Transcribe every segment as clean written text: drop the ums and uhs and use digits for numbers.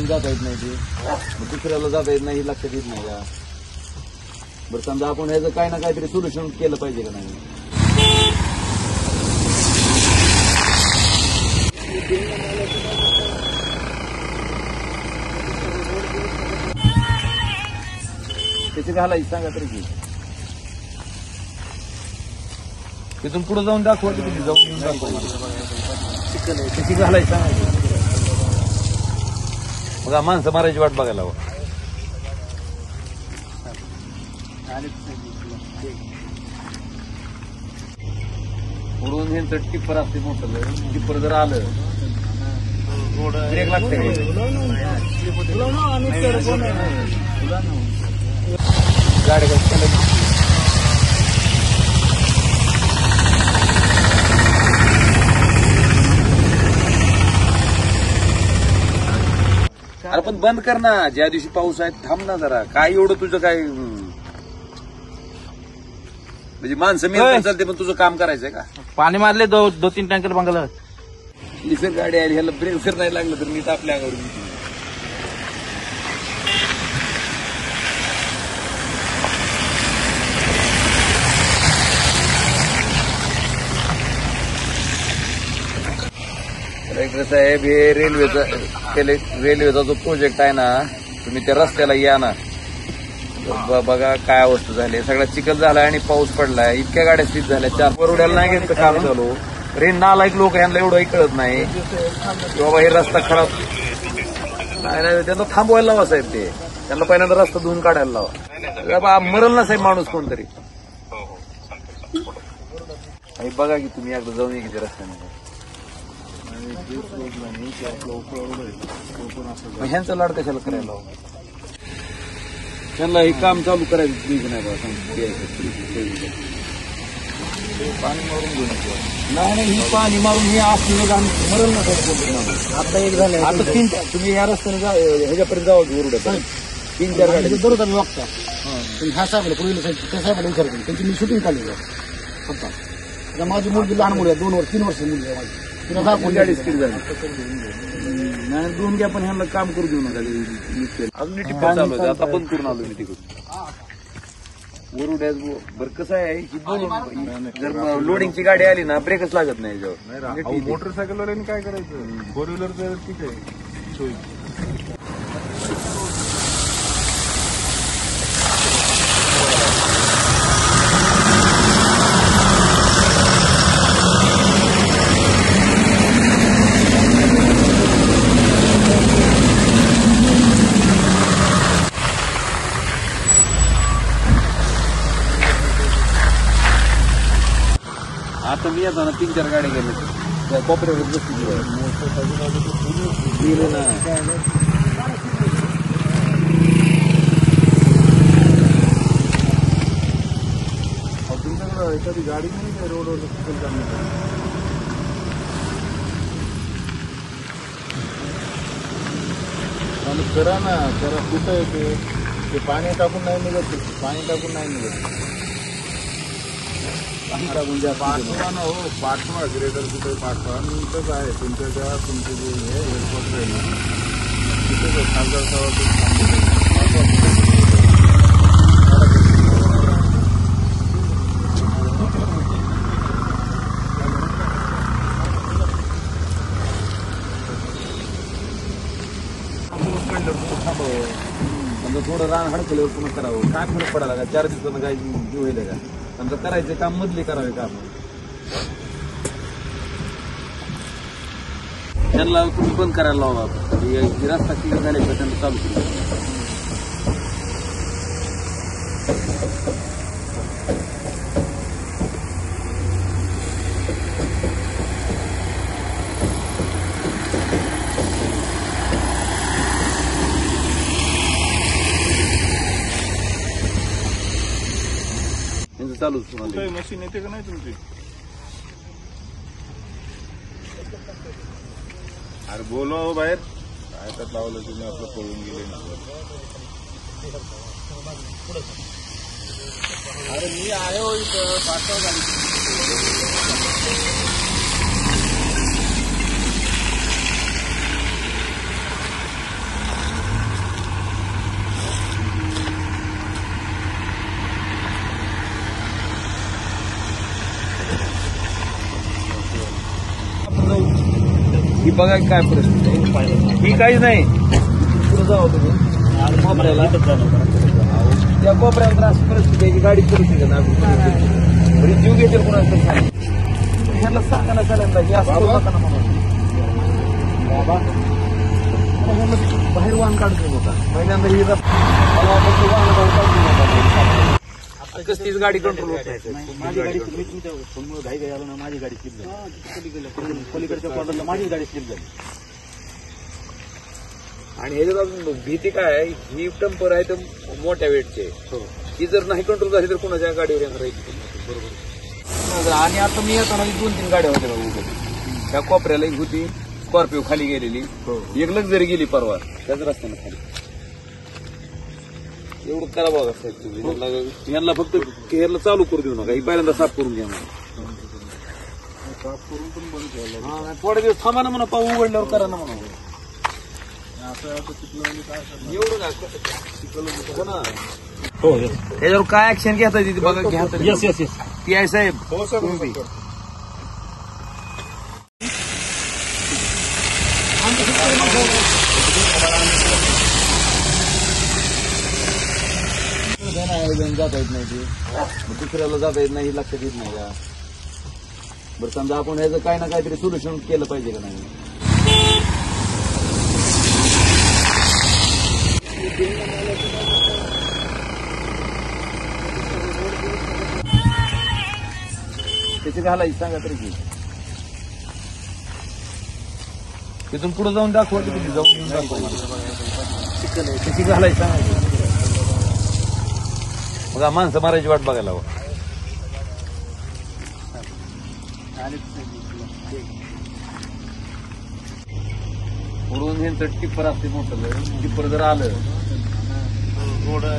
जाता येत नाही ते दुसऱ्याला जाता येत नाही लक्षात येत नाही का? बरं समजा आपण ह्याचं काही ना काहीतरी सोल्युशन केलं पाहिजे का नाही? त्याची घालायची सांगा तरी की तिथून पुढे जाऊन दाखवा की तुम्ही जाऊन येऊन दाखवा चिकन आहे त्याची घालायची सांगा. मग माणसं मारायची वाट बघायला हवं. उडून हे टिप्पर असते मोठं टिप्पर जर आलं ब्रेक लागते गाडी अरे पण बंद कर ना. ज्या दिवशी पाऊस आहे थांब ना जरा. काय एवढं तुझं काय म्हणजे माणसं मी चालते पण तुझं काम करायचंय का? पाणी मारले 2-3 टँकर बंगाला. लिफर गाडी आली ह्याला ब्रेक जर नाही लागलं तर मी तर आपल्या अंगावर साहेब हे रेल्वेचा जो प्रोजेक्ट आहे ना तुम्ही त्या रस्त्याला या ना बघा काय अवस्था झाली. सगळा चिखल झालाय आणि पाऊस पडलाय. इतक्या गाड्या स्थित झाल्या. 4 वरुड्याला नाही घेतलं काम चालू. नालायक लोक यांना एवढंही कळत नाही की बाबा हे रस्ता खराब नाही. त्यांना थांबवायला लावा साहेब. ते त्यांना पहिल्यांदा रस्ता धुवून काढायला लावा. मरल ना साहेब माणूस कोणतरी. बघा की तुम्ही एकदा जाऊन ये की रस्त्याने. ह्यांचं लाड कशाला करायला हवं? त्यांना हे काम चालू करायचं प्लीज नाही बा. पाणी मारून घेऊन नाही ही पाणी मारून हे असलं मरल ना साहेब. आता एक झालं आता 3 तुम्ही या रस्त्याने ह्याच्यापर्यंत जावं वरुड्यात 3-4 गाडी बरोबर बघता. ह्या साहेबाला पूर्वीला त्या साहेबाला विचारतो त्यांची मी शूटिंग चालली फक्त. माझी मुलगी लहान मुली आहे 2-3 वर्ष मुलगी आहे माझी. तिला दाखवून गाडी स्पीड झाली नाही 2 घ्या पण ह्यांना काम करू देऊ नका. अजून टिप्पर चालू आहे. आता बंद करून आलो मी तिकडून वरुड्यात. बरं कसं आहे ही जर लोडिंगची गाडी आली ना ब्रेकच लागत नाही याच्यावर. मोटरसायकलवर काय करायचं? 4 व्हीलर ठीक आहे सोयी. आता मी येतो ना 3-4 गाड्या गेले त्या कोपऱ्यावर बसली गेले ना. तुमच्याकडे एखादी गाडी नाही काय रोडवर करा ना. करा कुठं येते ते पाणी टाकून नाही निघत. पाणी टाकून नाही निघत. पाठवा ना हो. पाठवा ग्रेडर कुठे पाठवा. मी इथंच आहे तुमच्या त्या तुमचे जे हे एअरपोर्ट आहे ना तिथेच खासदार समजा थोडं रान हडकल्यावर पुन्हा करावं. काय फरक पडायला का? 4 दिवसानं काय जीव होईल का? समजा करायचे काम मधले करावे काम. त्यांना तुम्ही बंद करायला लावला रस्ता क्लिअर झाल्याशिवाय त्यांना चालू केलं. चालूच मशीन येते का नाही तुमची? अरे बोलवा हो बाहेर. काय तर लावलं तुम्ही आपलं पळून गेले ना. अरे मी आहे हो इथं 5 गाडी ही बघा काय परिस्थिती आहे. ही काहीच नाही. पुढे जावं तुम्ही कोपऱ्याला. त्या कोपऱ्याला त्रास परिस्थिती आहे की गाडी परिस्थिती आहे ना. बरी जीव घेतील कोणाचं सांग. ह्याला सांगा ना सगळ्यांना की असं करू नका ना म्हणून. बाबा बाहेर वाहन काढतो होता पहिल्यांदा ही मला वाटतं की वाहन काढून नका. कसलीच गाडी कंट्रोल होत नाही. माझी गाडी समोर घाई घाई आलो ना, माझी गाडी स्लिप झाली. पलीकडच्या कॉर्नरला माझी गाडी स्लिप झाली. आणि ह्याच्यात अजून भीती काय आहे, ही टंपर आहे तर मोठ्या वेटचे. ही जर नाही कंट्रोल झाली तर कोणाच्या गाडीवर येणार आहे. बरोबर. आणि आता मी येताना 2-3 गाड्या होत्या बघा उभ्या. त्या कोपऱ्याला एक होती स्कॉर्पिओ खाली गेलेली, एक लक्झरी गेली परवा त्याच रस्त्यानं खाली. एवढं करा बघा साहेब तुम्ही. यांना फक्त केअरला चालू करू देऊ नका. ही पहिल्यांदा साफ करून घ्या म्हणा. साफ करून पण बंद ठेवला. थोडे दिवस थांबा ना म्हणा, पाऊस उघडल्यावर करा ना म्हणा. असं चिखलाने काय करणार? एवढं ना हो त्याच्यावर काय ऍक्शन घेता येते बघा. घ्या येस येस येस. ती आहे साहेब. हो सर. जाता येत नाही ते, दुसऱ्याला जाता येत नाही लक्षात येत नाही का. बरं समजा आपण ह्याचं काय ना काहीतरी सोल्युशन केलं पाहिजे का नाही. त्याची घालायची सांगा तरी की तिथून पुढे जाऊन दाखवा. तिथे जाऊन येऊन दाखवा मला. त्याची घालायची सांगा. बघा माणसं मारायची वाट बघायला हवं. उडून हे टिप्पर असते मोठं. टिप्पर जर आलं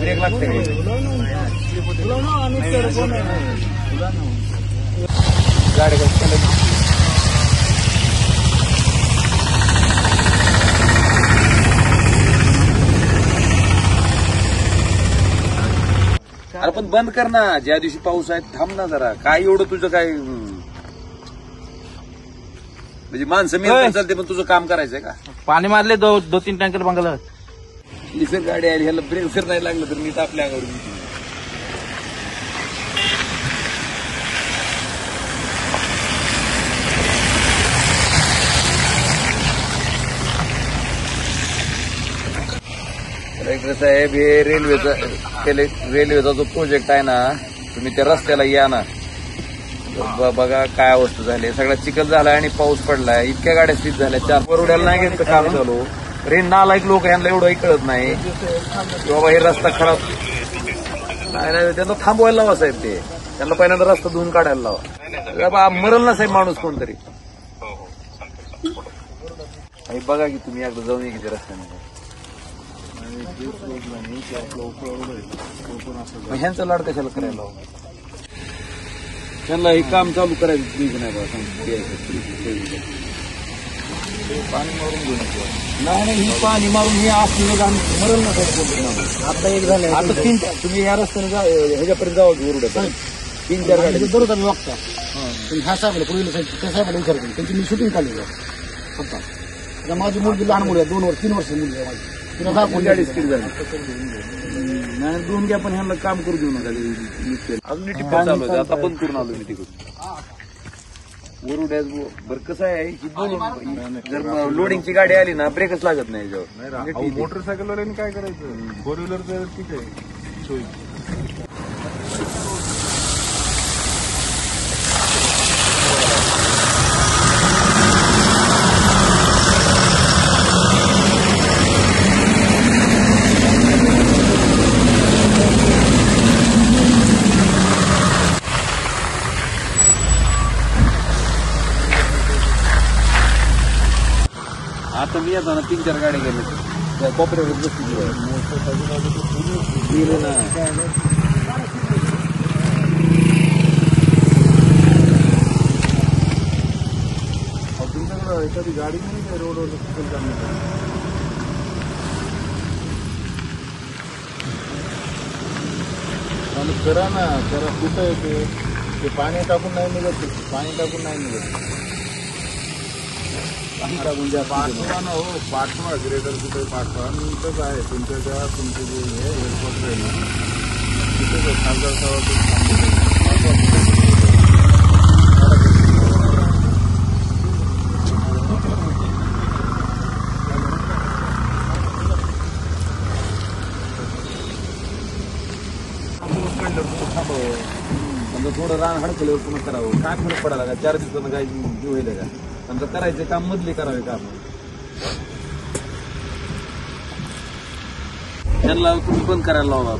ब्रेक लागते. गाडी अरे पण बंद कर ना. ज्या दिवशी पाऊस आहे थांब ना जरा. काय एवढं तुझं काय म्हणजे माणसं मी चालते पण तुझं काम करायचंय का. पाणी मारले 2-3 टँकर बंगाला. जर गाडी आली ह्याला ब्रेक जर नाही लागलं तर मी तर आपल्या अंगावर येते. कलेक्टर साहेब हे रेल्वेचा जो प्रोजेक्ट आहे ना, तुम्ही त्या रस्त्याला या ना. बघा काय अवस्था झाली. सगळा चिखल झाला आणि पाऊस पडलाय. इतक्या गाड्या स्थित झाल्या. 4 वरुड्याला नाही घेतलं काम चालू. नालायक लोक यांना एवढंही कळत नाही की बाबा हे रस्ता खराब नाही. त्यांना थांबवायला लावा साहेब. ते त्यांना पहिल्यांदा रस्ता धुवून काढायला लावा. मरल ना साहेब माणूस कोणतरी. बघा की तुम्ही एकदा जाऊन ये की रस्त्याने. ह्यांचं लाड कशाला करायला हवं. त्यांना हे काम चालू करायचं प्लीज नाही बघा. पाणी मारून घेऊन नाही ही पाणी मारून हे असलेलं मरल ना साहेब. आता एक झालं. आता 3 तुम्ही या रस्त्याने ह्याच्यापर्यंत जावं वरुड्यात. 3-4 गाडी दररोज आम्ही वागता. ह्या साहेबाला पुढील साहेब त्या साहेबाला विचारतो. त्यांची मी शूटिंग काढली फक्त. माझी मुलगी लहान मुली आहे. 2-3 वर्ष मुलगी आहे माझी. तिला दाखवून गाडी स्पीड झाली नाही. 2 घ्या पण ह्यांना काम करू देऊ नका. अजून टिप्पर चालू आहे. आता बंद करून आलो मी तिकडून वरुड्यात. बरं कसं आहे की बोलून जर लोडिंगची गाडी आली ना ब्रेकच लागत नाही याच्यावर. मोटरसायकलवाल्यांनी काय करायचं. 4 व्हीलर ठीक आहे सोयी. आता मी येतो ना 3-4 गाड्या गेले त्या कोपऱ्यावर बसली गेले ना. कधी गाडी नाही काय रोडवर चिखल करण्यासाठी. आणि करा ना, जरा कुठं येते ते पाणी टाकून नाही निघत, पाणी टाकून नाही निघत. पाठवा ना हो, पाठवा ग्रेडर कुठे पाठवा. मी इथंच आहे तुमच्या त्या तुमचे जे हे एअरपोर्ट आहे ना तिथेच खासदार साहेब. समजा थोडं रान हडकल्यावर पुन्हा करावं, काय फरक पडायला का? 4 दिवसानं काय जीव होईल का? समजा करायचं काम मधले करावे काम. त्यांना तुम्ही बंद करायला लावला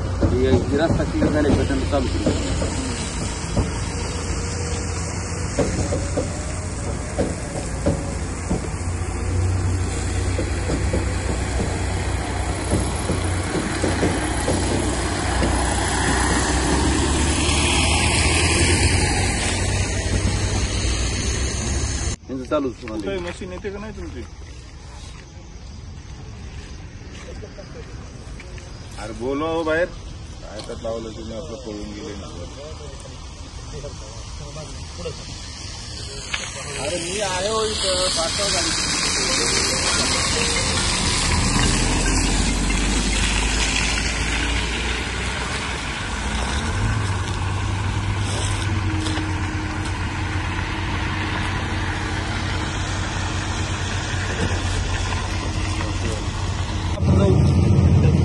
रस्ता क्लिअर झाल्याशिवाय त्यांना चालू केलं. चालूच मशीन येते का नाही तुमची? अरे बोलवा हो बाहेर, काय तर लावलं तुम्ही आपलं पळून गेले ना. अरे मी आहे हो इथं, पाठवा गाडी.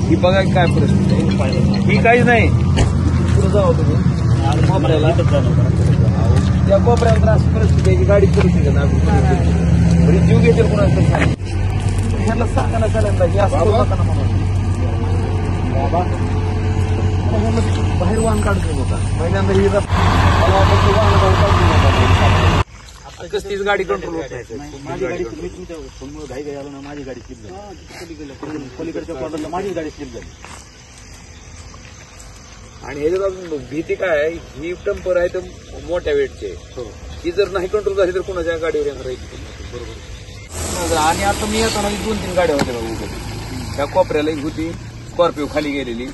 ही बघा काय परिस्थिती, ही काहीच नाही. पुढे जावं तुम्ही कोपऱ्याला, त्या कोपऱ्याला त्रास परिस्थिती आहे की गाडी परिस्थिती आहे ना, जीव घेतील कोणाचं ह्याला सांगा ना चालेल की असं नका ना म्हणून. बाबा बाहेर वाहन काढतो नका, पहिल्यांदा ही वाहन काढून कसलीच गाडी कंट्रोल होत नाही. माझी गाडी मी तुमच्या समोर घाई आलो ना, माझी गाडी स्लिप झाली. पलीकडच्या कॉर्नरला माझी गाडी स्लिप झाली. आणि ह्याच्यात अजून भीती काय आहे, ही टंपर आहे तर मोठ्या वेटचे, ही जर नाही कंट्रोल झाली तर कोणाच्या गाडीवर येणार आहे. बरोबर. आणि आता मी येताना 2-3 गाड्या होत्या बघा उभ्या, त्या कोपऱ्याला एक होती स्कॉर्पिओ खाली गेलेली,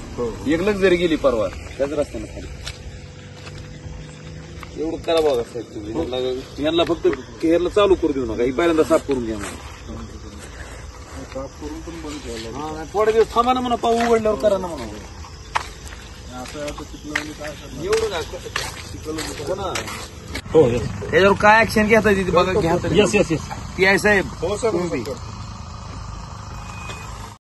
एक लक्झरी गेली परवा त्याच रस्त्यानं खाली. एवढं करा बघा साहेब तुम्ही, यांना फक्त हेरला चालू करू देऊ नका, ही पहिल्यांदा साफ करून घ्या म्हणा. साफ करून पण बंद केलं. थोडे दिवस थांबा ना म्हणा, पाऊस उघडल्यावर करा ना म्हणा. एवढं ना त्याच्यावर काय ऍक्शन घेता येते बघा, घ्या. Yes yes yes P I साहेब हो सर.